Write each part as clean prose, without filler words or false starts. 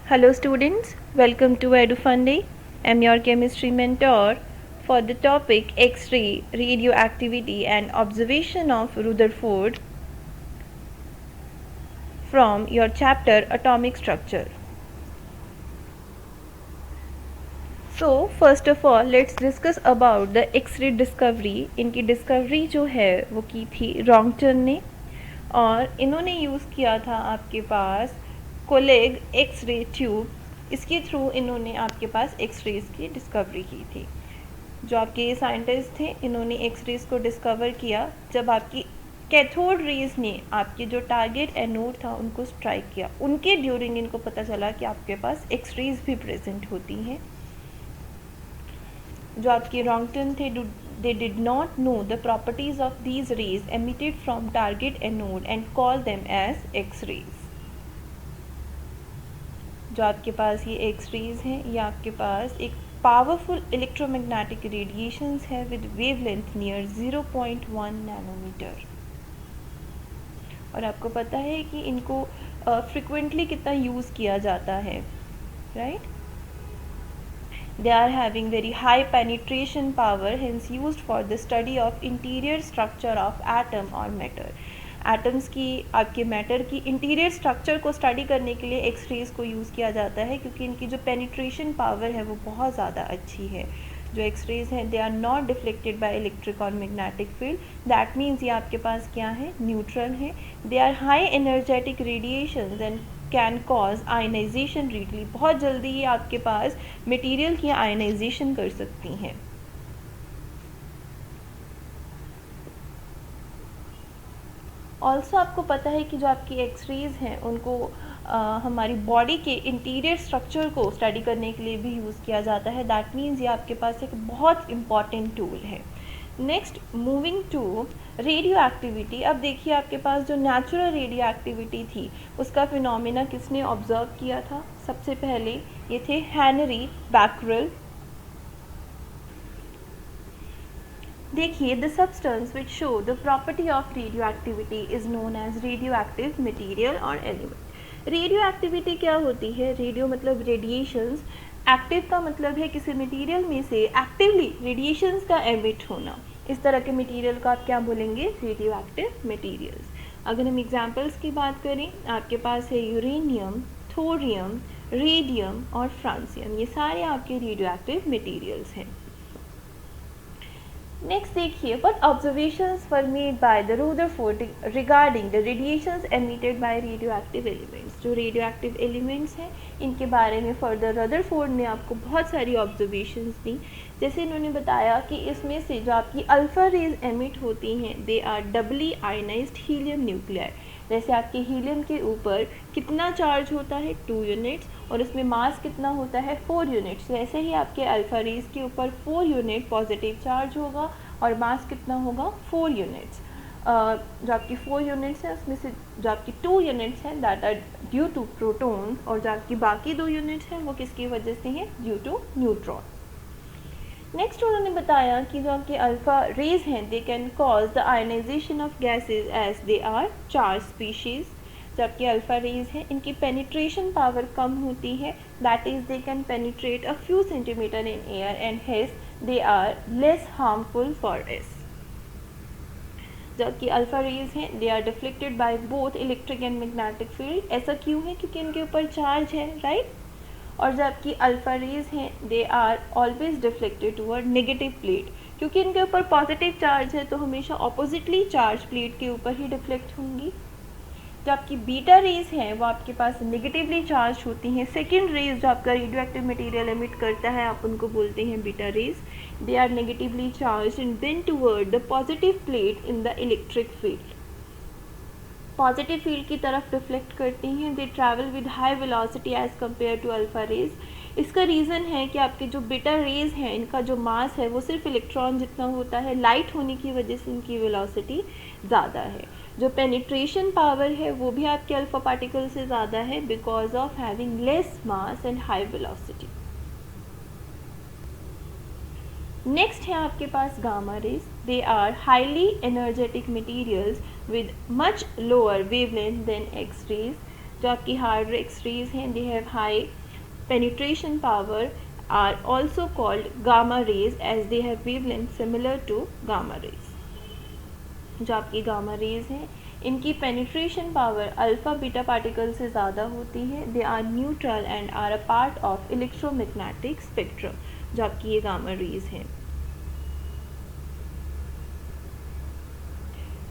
Hello students, welcome to EduFunday. I'm your chemistry mentor for the topic X-ray, radioactivity and observation of Rutherford from your chapter Atomic Structure. So first of all let's discuss about the X-ray discovery. इनकी discovery जो है वो की थी रॉन्गटन ने और इन्होंने use किया था आपके पास कोलेग एक्स-रे ट्यूब। इसके थ्रू इन्होंने आपके पास एक्स-रेज़ की डिस्कवरी की थी। जो आपके साइंटिस्ट थे इन्होंने एक्स-रेज़ को डिस्कवर किया जब आपकी कैथोड रेज ने आपके जो टारगेट एनोड था उनको स्ट्राइक किया। उनके ड्यूरिंग इनको पता चला कि आपके पास एक्स-रेज़ भी प्रेजेंट होती हैं। जो आपके रॉन्गटन थे they did not know the properties of these rays emitted from target anode and called them as X-rays। जो आपके पास ये X-rays हैं ये आपके पास एक पावरफुल इलेक्ट्रोमैग्नेटिक रेडिएशंस है विद वेवलेंथ नियर 0.1 नैनोमीटर। और आपको पता है कि इनको फ्रिक्वेंटली कितना यूज़ किया जाता है, right? They are having very high penetration power, hence used for the study of interior structure of atom or matter। Atoms की आपके मैटर की इंटीरियर स्ट्रक्चर को स्टडी करने के लिए एक्स-रेज़ को यूज़ किया जाता है क्योंकि इनकी जो पेनिट्रेशन पावर है वो बहुत ज़्यादा अच्छी है। जो एक्स-रेज़ हैं they are not deflected by electric और मैग्नेटिक फील्ड, दैट मीन्स ये आपके पास क्या है, न्यूट्रल है। They are high energetic radiations and can cause ionisation readily. बहुत जल्दी ये आपके पास मटेरियल की आयनाइजेशन कर सकती हैं। ऑल्सो आपको पता है कि जो आपकी एक्स-रेज़ हैं उनको हमारी बॉडी के इंटीरियर स्ट्रक्चर को स्टडी करने के लिए भी यूज़ किया जाता है। दैट मीन्स ये आपके पास एक बहुत इम्पॉर्टेंट टूल है। Next moving to radioactivity. अब देखिए आपके पास जो नेचुरल रेडियो एक्टिविटी थी उसका फिनोमिना किसने ऑब्जर्व किया था? सबसे पहले ये थे हेनरी बैकरेल। देखिए the substance which show the property of radio activity is known as radio active material और एलिमेंट। रेडियो एक्टिविटी क्या होती है? रेडियो मतलब रेडिएशंस, एक्टिव का मतलब है किसी मटेरियल में से एक्टिवली रेडिएशंस का एमिट होना। इस तरह के मटेरियल को आप क्या बोलेंगे? Radio active materials. अगर हम एग्जांपल्स की बात करें, आपके पास है यूरेनियम, थोरियम, रेडियम और फ्रांसियम। ये सारे आपके रेडियो एक्टिव मटेरियल्स हैं। नेक्स्ट देखिए what observations were made by the Rutherford regarding the radiations emitted by radioactive elements। जो radioactive elements हैं इनके बारे में फर्दर रदरफोर्ड ने आपको बहुत सारी ऑब्जर्वेशंस दी। जैसे इन्होंने बताया कि इसमें से जो आपकी अल्फ़ा रेज एमिट होती हैं they are doubly ionised helium nuclear. जैसे आपके हीलियम के ऊपर कितना चार्ज होता है? 2 यूनिट्स, और इसमें मास कितना होता है? 4 यूनिट्स। वैसे ही आपके अल्फ़ा रेज के ऊपर 4 यूनिट पॉजिटिव चार्ज होगा और मास कितना होगा? 4 यूनिट्स। जो आपकी 4 यूनिट्स हैं उसमें से जो आपकी 2 यूनिट्स हैं that are due to protons, और जो आपकी बाकी 2 यूनिट्स हैं वो किसकी वजह से हैं? Due to neutron. नेक्स्ट उन्होंने बताया कि जो आपके अल्फ़ा रेज हैं they can cause the ionization of gases as they are charge species. जो आपके अल्फ़ा रेज हैं इनकी पेनिट्रेशन पावर कम होती है, that is they can penetrate a few centimetre in air and hence they are less harmful for us. जबकि alpha rays हैं they are deflected by both electric and magnetic field. ऐसा क्यों है? क्योंकि इनके ऊपर चार्ज है, राइट? और जो आपकी अल्फ़ा रेज हैं they are always deflected toward negative plate. क्योंकि इनके ऊपर पॉजिटिव चार्ज है तो हमेशा ऑपोजिटली चार्ज प्लेट के ऊपर ही डिफ्लेक्ट होंगी। जो आपकी बीटा रेज हैं वो आपके पास नेगेटिवली चार्ज होती हैं। सेकेंड रेज जो आपका रेडियो एक्टिव मटीरियल एमिट करता है आप उनको बोलते हैं beta rays. They are negatively charge and bend toward the positive plate in the electric field. Positive field की तरफ रिफ्लेक्ट करती हैं। They travel with high velocity as compare to alpha rays. इसका रीज़न है कि आपके जो बीटा रेज हैं इनका जो मास है वो सिर्फ इलेक्ट्रॉन जितना होता है, लाइट होने की वजह से इनकी वेलोसिटी ज़्यादा है। जो पेनिट्रेशन पावर है वो भी आपके अल्फ़ा पार्टिकल से ज़्यादा है because of having less mass and high velocity. Next है आपके पास gamma rays. They are highly energetic materials with much lower wavelength than X-rays। जो आपकी हार्ड एक्स रेज हैं they have high penetration power, are also called gamma rays as they have wavelength similar to gamma rays. जो आपकी gamma rays हैं इनकी penetration power alpha beta particle से ज़्यादा होती है। They are neutral and are a part of electromagnetic spectrum. जो आपकी ये गामा रेज हैं,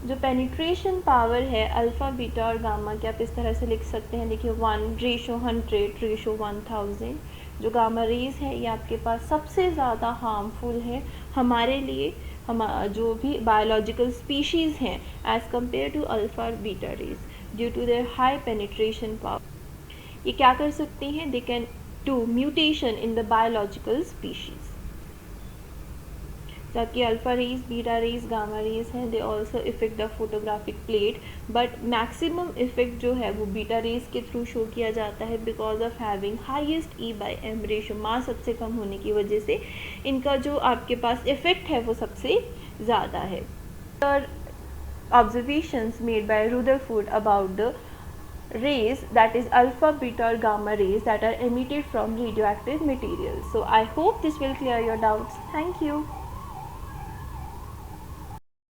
जो पेनिट्रेशन पावर है अल्फ़ा बीटा और गामा की आप इस तरह से लिख सकते हैं, देखिए 1:100:1000। जो गामा रेज है ये आपके पास सबसे ज़्यादा हार्मफुल है हमारे लिए, हम जो भी बायोलॉजिकल स्पीशीज़ हैं एज़ कम्पेयर टू अल्फ़ा और beta rays due to their high penetration power. ये क्या कर सकती हैं, they can do mutation in the biological species. ताकि alpha rays, beta rays, gamma rays हैं they also effect the photographic plate, but maximum effect जो है वो बीटा रेज के थ्रू शो किया जाता है because of having highest E/M ratio, mass सबसे कम होने की वजह से इनका जो आपके पास इफेक्ट है वो सबसे ज़्यादा है। Observations made by Rutherford about the rays, that is alpha, beta or gamma rays that are emitted from radioactive materials. So I hope this will clear your doubts. Thank you.